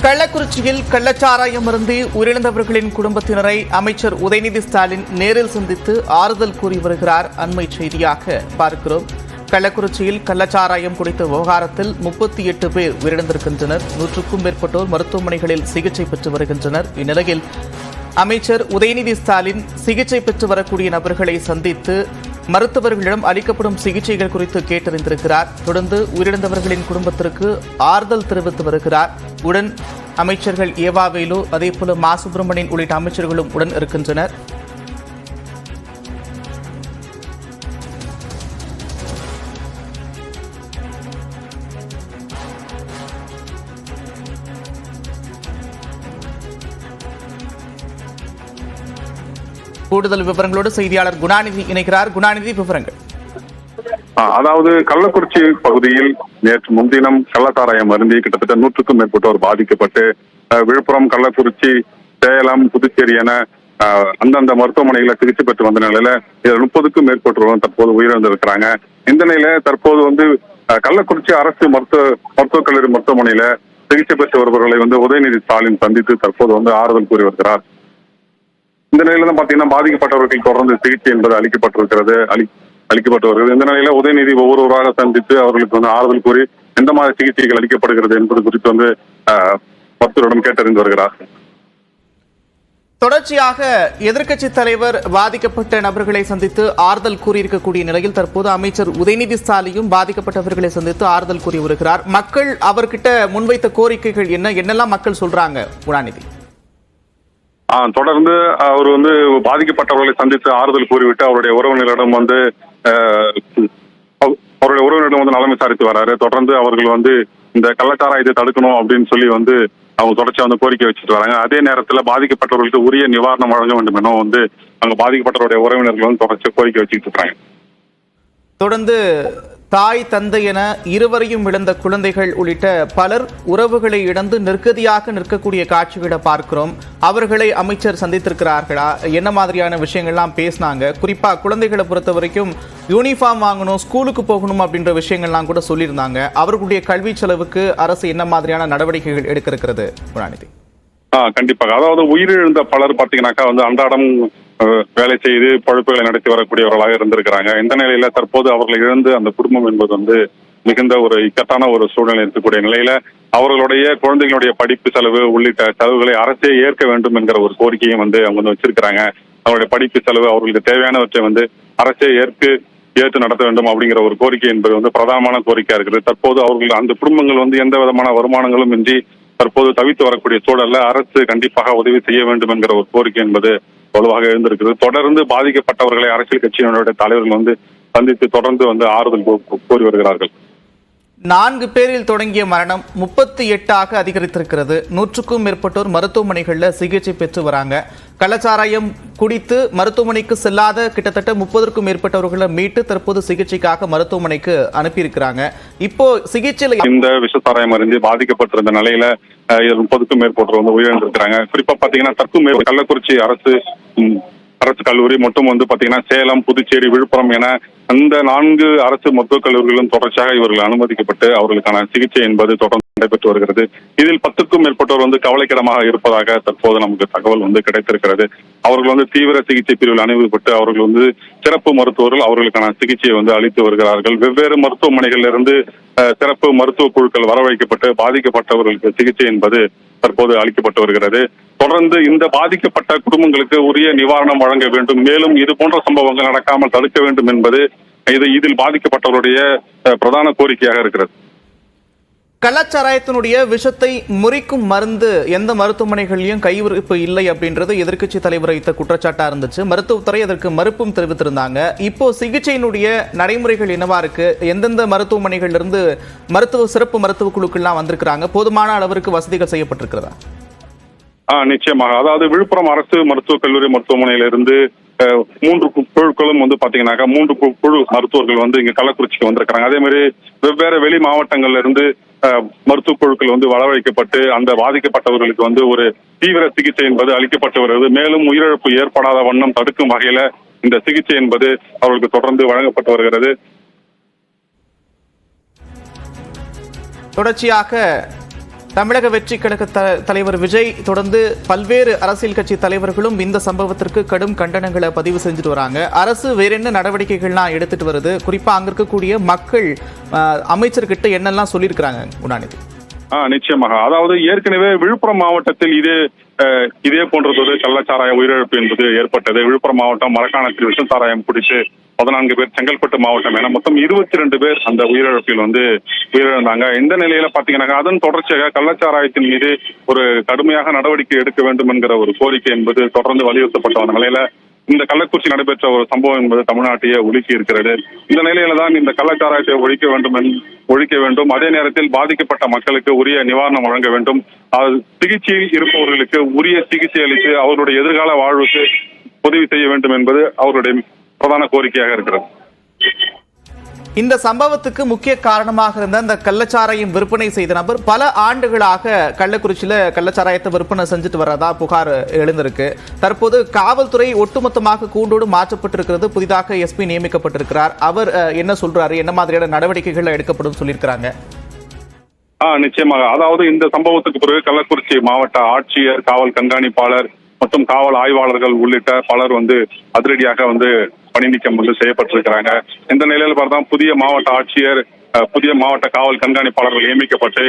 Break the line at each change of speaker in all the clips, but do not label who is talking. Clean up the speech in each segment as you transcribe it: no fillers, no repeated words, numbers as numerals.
கள்ளக்குறிச்சியில் கள்ளச்சாராயம் அருந்தி உயிரிழந்தவர்களின் குடும்பத்தினரை அமைச்சர் உதயநிதி ஸ்டாலின் நேரில் சந்தித்து ஆறுதல் கூறி வருகிறார். அண்மை செய்தியாக பார்க்கிறோம். கள்ளக்குறிச்சியில் கள்ளச்சாராயம் குடித்த விவகாரத்தில் 38 பேர் உயிரிழந்திருக்கின்றனர். 100க்கும் மேற்பட்டோர் மருத்துவமனைகளில் சிகிச்சை பெற்று வருகின்றனர். இந்நிலையில் அமைச்சர் உதயநிதி ஸ்டாலின் சிகிச்சை பெற்று வரக்கூடிய நபர்களை சந்தித்து மருத்துவர்களிடம் அளிக்கப்படும் சிகிச்சைகள் குறித்து கேட்டறிந்திருக்கிறார். தொடர்ந்து உயிரிழந்தவர்களின் குடும்பத்திற்கு ஆறுதல் தெரிவித்து வருகிறார். உடன் அமைச்சர்கள் ஏவாவேலு, அதேபோல மா சுப்பிரமணியன் உள்ளிட்ட அமைச்சர்களும் உடன் இருக்கின்றனர். கூடுதல் விவரங்களோடு செய்தியாளர் குணாநிதி இணைக்கிறார். குணாநிதி, விவரங்கள்.
அதாவது கள்ளக்குறிச்சி பகுதியில் நேற்று முன்தினம் கள்ளச்சாராயம் அருந்தி கிட்டத்தட்ட 100க்கும் மேற்பட்டோர் பாதிக்கப்பட்டு விழுப்புரம், கள்ளக்குறிச்சி, சேலம், புதுச்சேரி என அந்தந்த மருத்துவமனைகளை சிகிச்சை பெற்று வந்த நிலையில இதில் 30க்கும் மேற்பட்டோரும் தற்போது உயிரிழந்திருக்கிறாங்க. இந்த நிலையில தற்போது கள்ளக்குறிச்சி அரசு மருத்துவக் கல்லூரி மருத்துவமனையில சிகிச்சை பெற்று வருபவர்களை உதயநிதி ஸ்டாலின் சந்தித்து தற்போது ஆறுதல் கூறி வருகிறார். இந்த நிலையில தான் பாத்தீங்கன்னா பாதிக்கப்பட்டவர்கள் தொடர்ந்து சிகிச்சை என்பது அளிக்கப்பட்டு வருகிறது. இந்த நிலையில உதயநிதி ஒவ்வொருவராக சந்தித்து அவர்களுக்கு ஆறுதல் கூறி எந்த மாதிரி சிகிச்சைகள் அளிக்கப்படுகிறது என்பது குறித்து மருத்துவரிடம் கேட்டறிந்து வருகிறார்.
தொடர்ச்சியாக எதிர்க்கட்சித் தலைவர் பாதிக்கப்பட்ட நபர்களை சந்தித்து ஆறுதல் கூறியிருக்கக்கூடிய நிலையில் தற்போது அமைச்சர் உதயநிதி ஸ்டாலினும் பாதிக்கப்பட்டவர்களை சந்தித்து ஆறுதல் கூறி வருகிறார். மக்கள் அவர்கிட்ட முன்வைத்த கோரிக்கைகள் என்னெல்லாம் மக்கள் சொல்றாங்க குணாநிதி?
தொடர்ந்து அவர் பாதிக்கப்பட்டவர்களை சந்தித்து ஆறுதல் கூறிவிட்டு அவருடைய உறவினரிடம் நலம் விசாரித்து வராரு. தொடர்ந்து அவர்கள் இந்த கள்ளச்சாராயத்தை தடுக்கணும் அப்படின்னு சொல்லி அவங்க தொடர்ச்சியா கோரிக்கை வச்சுட்டு வராங்க. அதே நேரத்துல பாதிக்கப்பட்டவர்களுக்கு உரிய நிவாரணம் வழங்க வேண்டும் என அங்க பாதிக்கப்பட்டவருடைய உறவினர்கள் தொடர்ச்சியா கோரிக்கை வச்சுட்டு இருக்காங்க.
தொடர்ந்து தாய், தந்தை என இருவரையும் இழந்த குழந்தைகள் உள்ளிட்ட பலர் உறவுகளை இழந்து நிற்கதியாக நிற்கக்கூடிய காட்சிகளை பார்க்கிறோம். அவர்களை அமைச்சர் சந்தித்திருக்கிறார்களா? என்ன மாதிரியான விஷயங்கள்லாம் பேசினாங்க? குறிப்பா குழந்தைகளை பொறுத்த வரைக்கும் யூனிஃபார்ம் வாங்கணும், ஸ்கூலுக்கு போகணும் அப்படின்ற விஷயங்கள்லாம் கூட சொல்லியிருந்தாங்க. அவர்களுடைய கல்வி செலவுக்கு அரசு என்ன மாதிரியான நடவடிக்கைகள் எடுக்க இருக்கிறது குணாநிதி?
கண்டிப்பாக. அதாவது உயிரிழந்த பலர் பாத்தீங்கன்னாக்கா அன்றாடம் வேலை செய்து பொழப்புகளை நடத்தி வரக்கூடியவர்களாக இருந்திருக்கிறாங்க. இந்த நிலையில தற்போது அவர்களை இழந்து அந்த குடும்பம் என்பது மிகுந்த ஒரு இக்கட்டான ஒரு சூழ்நிலை இருக்கக்கூடிய நிலையில அவர்களுடைய குழந்தைகளுடைய படிப்பு செலவு உள்ளிட்ட செலவுகளை அரசே ஏற்க வேண்டும் என்கிற ஒரு கோரிக்கையும் அவங்க வச்சிருக்கிறாங்க. அவருடைய படிப்பு செலவு அவர்களுக்கு தேவையானவற்றை அரசே ஏற்று நடத்த வேண்டும் அப்படிங்கிற ஒரு கோரிக்கை என்பது பிரதானமான கோரிக்கையா இருக்குது. தற்போது அவர்கள் அந்த குடும்பங்கள் எந்த விதமான வருமானங்களும் இன்றி தற்போது தவித்து வரக்கூடிய சூழல்ல அரசு கண்டிப்பாக உதவி செய்ய வேண்டும் என்கிற ஒரு கோரிக்கை என்பது வலுவாக எழுந்திருக்கிறது. தொடர்ந்து பாதிக்கப்பட்டவர்களை அரசியல் கட்சியினுடைய தலைவர்கள் சந்தித்து தொடர்ந்து ஆறுதல் கோரி வருகிறார்கள்.
4 பேரில் தொடங்கிய மரணம் 38ஆக அதிகரித்திருக்கிறது. 100க்கும் மேற்பட்டோர் மருத்துவமனைகளில் சிகிச்சை பெற்று வராங்க. கள்ளச்சாராயம் குடித்து மருத்துவமனைக்கு செல்லாத கிட்டத்தட்ட 30க்கும் மேற்பட்டவர்களை மீட்டு தற்போது சிகிச்சைக்காக மருத்துவமனைக்கு அனுப்பியிருக்கிறாங்க. இப்போ சிகிச்சையில்
இந்த விஷசாராயம் அருந்தி பாதிக்கப்பட்டிருந்த நிலையில 30க்கும் மேற்பட்டோர் உயிரிழந்திருக்கிறாங்க. குறிப்பா பாத்தீங்கன்னா கள்ளக்குறிச்சி அரசு கல்லூரி மற்றும் பாத்தீங்கன்னா சேலம், புதுச்சேரி, விழுப்புரம் என அந்த 4 அரசு மருத்துவக் கல்லூரிகளும் தொடர்ச்சியாக இவர்கள் அனுமதிக்கப்பட்டு அவர்களுக்கான சிகிச்சை என்பது தொடர்ந்து நடைபெற்று வருகிறது. இதில் 10க்கும் மேற்பட்டோர் கவலைக்கிடமாக இருப்பதாக தற்போது நமக்கு தகவல் கிடைத்திருக்கிறது. அவர்கள் தீவிர சிகிச்சை பிரிவில் அனுமதிப்பட்டு அவர்கள் சிறப்பு மருத்துவர்கள் அவர்களுக்கான சிகிச்சையை அளித்து வருகிறார்கள். வெவ்வேறு மருத்துவமனைகளில் இருந்து சிறப்பு மருத்துவ குழுக்கள் வரவழைக்கப்பட்டு பாதிக்கப்பட்டவர்களுக்கு சிகிச்சை என்பது தற்போது அளிக்கப்பட்டு வருகிறது. தொடர்ந்து இந்த பாதிக்கப்பட்ட குடும்பங்களுக்கு உரிய நிவாரணம் வழங்க வேண்டும், மேலும் இது போன்ற சம்பவங்கள் நடக்காமல் தடுக்க வேண்டும் என்பது இதில் பாதிக்கப்பட்டவருடைய பிரதான கோரிக்கையாக இருக்கிறது.
கள்ளச்சாராயத்தினுடைய விஷத்தை முறிக்கும் மருந்து எந்த மருத்துவமனைகளிலும் கையிருப்பு இல்லை அப்படின்றது எதிர்க்கட்சி தலைவர் வைத்த குற்றச்சாட்டா இருந்துச்சு. மருத்துவத்துறை அதற்கு மறுப்பும் தெரிவித்திருந்தாங்க. இப்போ சிகிச்சையினுடைய நடைமுறைகள் என்னவா இருக்கு? எந்தெந்த மருத்துவமனைகளிலிருந்து சிறப்பு மருத்துவ குழுக்கள்லாம் வந்திருக்கிறாங்க? போதுமான அளவிற்கு வசதிகள் செய்யப்பட்டிருக்கிறதா?
நிச்சயமாக. அதாவது விழுப்புரம் அரசு மருத்துவக் கல்லூரி மருத்துவமனையிலிருந்து 3 குழுக்களும் பாத்தீங்கன்னாக்கா 3 குழு மருத்துவர்கள் இங்க கள்ளக்குறிச்சிக்கு வந்திருக்கிறாங்க. அதே மாதிரி வெவ்வேறு வெளி மாவட்டங்கள்ல இருந்து மருத்துவ குழுக்கள் வரவழைக்கப்பட்டு அந்த பாதிக்கப்பட்டவர்களுக்கு ஒரு தீவிர சிகிச்சை என்பது அளிக்கப்பட்டு வருகிறது. மேலும் உயிரிழப்பு ஏற்படாத வண்ணம் தடுக்கும் வகையில இந்த சிகிச்சை என்பது அவர்களுக்கு தொடர்ந்து வழங்கப்பட்டு வருகிறது.
தொடர்ச்சியாக தமிழக வெற்றி கழக தலைவர் விஜய் தொடர்ந்து பல்வேறு அரசியல் கட்சி தலைவர்களும் இந்த சம்பவத்திற்கு கடும் கண்டனங்களை பதிவு செஞ்சுட்டு வராங்க. அரசு வேற என்ன நடவடிக்கைகள்லாம் எடுத்துட்டு வருது, குறிப்பா அங்க இருக்கக்கூடிய மக்கள் அமைச்சர்கிட்ட என்னெல்லாம் சொல்லியிருக்கிறாங்க குணாநிதி?
நிச்சயமாக. அதாவது ஏற்கனவே விழுப்புரம் மாவட்டத்தில் இதே போன்றதொரு கள்ளச்சாராய உயிரிழப்பு என்பது ஏற்பட்டது. விழுப்புரம் மாவட்டம் மரக்காணத்தில் விஷம் சாராயம் குடித்து 14 பேர், செங்கல்பட்டு மாவட்டம் என மொத்தம் 22 பேர் அந்த உயிரிழப்பில் உயிரிழந்தாங்க. இந்த நிலையில பாத்தீங்கன்னா அதன் தொடர்ச்சியாக கள்ளச்சாராயத்தின் மீது ஒரு கடுமையாக நடவடிக்கை எடுக்க வேண்டும் என்கிற ஒரு கோரிக்கை என்பது தொடர்ந்து வலியுறுத்தப்பட்ட ஒரு நிலையில இந்த கள்ளக்குறிச்சி நடைபெற்ற ஒரு சம்பவம் என்பது தமிழ்நாட்டையே உலுக்கி இருக்கிறது. இந்த நிலையில தான் இந்த கள்ளச்சாராயத்தை ஒழிக்க வேண்டும். அதே நேரத்தில் பாதிக்கப்பட்ட மக்களுக்கு உரிய நிவாரணம் வழங்க வேண்டும். சிகிச்சையில் இருப்பவர்களுக்கு உரிய சிகிச்சை அளித்து அவருடைய எதிர்கால வாழ்வுக்கு உதவி செய்ய வேண்டும் என்பது அவருடைய பிரதான கோரிக்கையாக இருக்கிறது.
இந்த சம்பவத்துக்கு முக்கிய காரணமாக இருந்த அந்த கள்ளச்சாராயம் விற்பனை செய்த நபர் பல ஆண்டுகளாக கள்ளக்குறிச்சியில கள்ளச்சாராயத்தை விற்பனை செஞ்சுட்டு வர்றதா புகார் எழுந்திருக்கு. தற்போது காவல்துறை ஒட்டுமொத்தமாக கூண்டோடு மாற்றப்பட்டிருக்கிறது. புதிதாக எஸ்பி நியமிக்கப்பட்டிருக்கிறார். அவர் என்ன சொல்றாரு, என்ன மாதிரியான நடவடிக்கைகள் எடுக்கப்படும் சொல்லியிருக்கிறாங்க?
நிச்சயமாக. அதாவது இந்த சம்பவத்துக்கு பிறகு கள்ளக்குறிச்சி மாவட்ட ஆட்சியர், காவல் கண்காணிப்பாளர் மற்றும் காவல் ஆய்வாளர்கள் உள்ளிட்ட பலர் அதிரடியாக பணி நீக்கம் செய்யப்பட்டிருக்கிறாங்க. இந்த நிலையில பார்த்தா புதிய மாவட்ட ஆட்சியர், புதிய மாவட்ட காவல் கண்காணிப்பாளர்கள் நியமிக்கப்பட்டு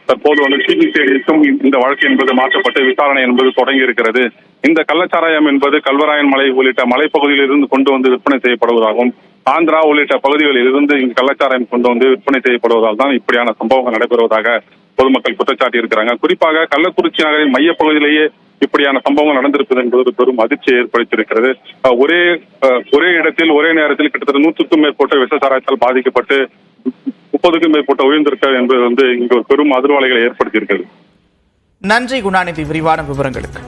தற்போது சிபிசிஐடிக்கும் இந்த வழக்கு என்பது மாற்றப்பட்டு விசாரணை என்பது தொடங்கி இருக்கிறது. இந்த கள்ளச்சாராயம் என்பது கல்வராயன் மலை உள்ளிட்ட மலைப்பகுதியில் இருந்து கொண்டு விற்பனை செய்யப்படுவதாகவும், ஆந்திரா உள்ளிட்ட பகுதிகளில் இருந்து இங்கு கள்ளச்சாராயம் கொண்டு விற்பனை செய்யப்படுவதால் தான் இப்படியான சம்பவங்கள் நடைபெறுவதாக பொதுமக்கள் குற்றச்சாட்டி இருக்கிறாங்க. குறிப்பாக கள்ளக்குறிச்சி நகரின் மையப்பகுதியிலேயே இப்படியான சம்பவங்கள் நடந்திருப்பது என்பது பெரும் அதிர்ச்சியை ஏற்படுத்தியிருக்கிறது. ஒரே இடத்தில் ஒரே நேரத்தில் கிட்டத்தட்ட 100க்கும் மேற்பட்ட விஷச்சாராயத்தால் பாதிக்கப்பட்டு 30க்கும் மேற்பட்ட உயிர்ந்திருக்கிறது என்பது இங்கு ஒரு பெரும் அதிர்வலைகளை ஏற்படுத்தியிருக்கிறது.
நன்றி குணாநிதி, விரிவான விவரங்களுக்கு.